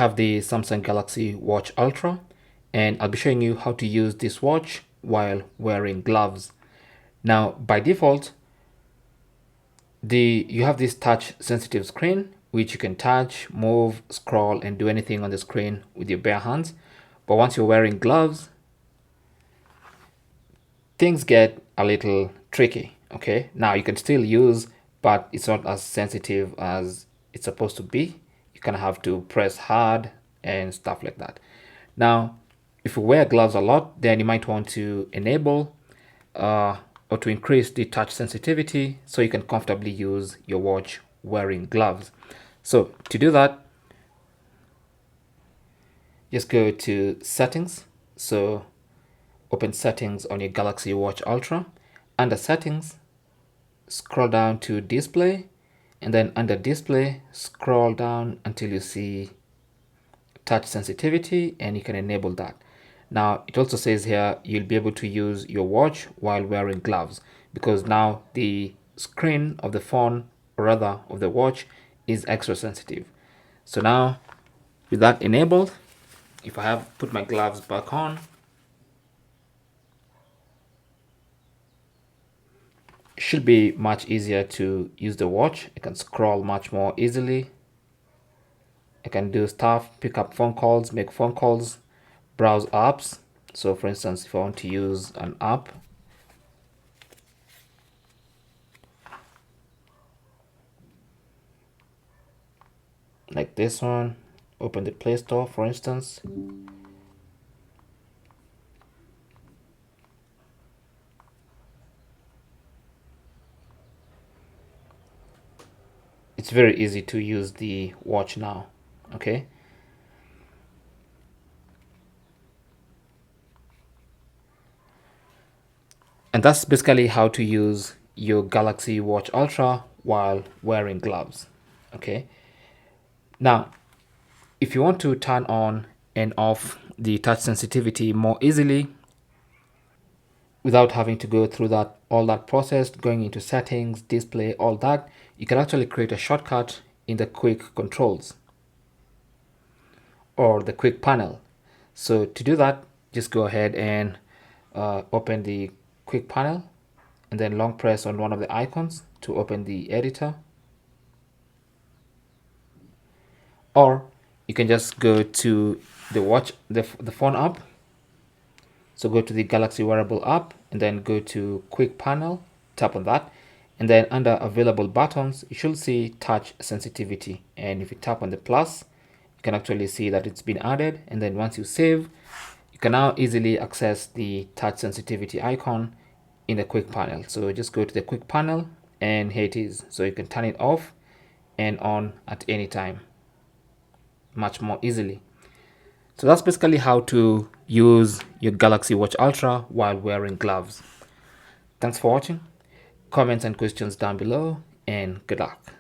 have the Samsung Galaxy Watch Ultra, and I'll be showing you how to use this watch while wearing gloves. Now, by default, you have this touch sensitive screen which you can touch, move, scroll, and do anything on the screen with your bare hands. But once you're wearing gloves, things get a little tricky. Okay, now you can still use, but it's not as sensitive as it's supposed to be. You kind of have to press hard and stuff like that. Now, if you wear gloves a lot, then you might want to enable or to increase the touch sensitivity so you can comfortably use your watch wearing gloves. So to do that, just go to settings. So open settings on your Galaxy Watch Ultra. Under settings, scroll down to display, and then under display, scroll down until you see touch sensitivity, and you can enable that. Now it also says here you'll be able to use your watch while wearing gloves, because now the screen of the phone, or rather of the watch, is extra sensitive. So now with that enabled, if I have put my gloves back on, it should be much easier to use the watch. I can scroll much more easily. I can do stuff, pick up phone calls, make phone calls, browse apps. So for instance, if I want to use an app, like this one, open the Play Store, for instance. It's very easy to use the watch now. Okay. And that's basically how to use your Galaxy Watch Ultra while wearing gloves. Okay. Now, if you want to turn on and off the touch sensitivity more easily without having to go through all that process, going into settings, display, all that, you can actually create a shortcut in the quick controls or the quick panel. So to do that, just go ahead and open the quick panel and then long press on one of the icons to open the editor. Or you can just go to the phone app. So go to the Galaxy Wearable app and then go to quick panel, tap on that, and then under available buttons you should see touch sensitivity, and if you tap on the plus, you can actually see that it's been added. And then once you save, you can now easily access the touch sensitivity icon in the quick panel. So just go to the quick panel and here it is. So you can turn it off and on at any time much more easily. So that's basically how to use your Galaxy Watch Ultra while wearing gloves. Thanks for watching. Comments and questions down below, and good luck.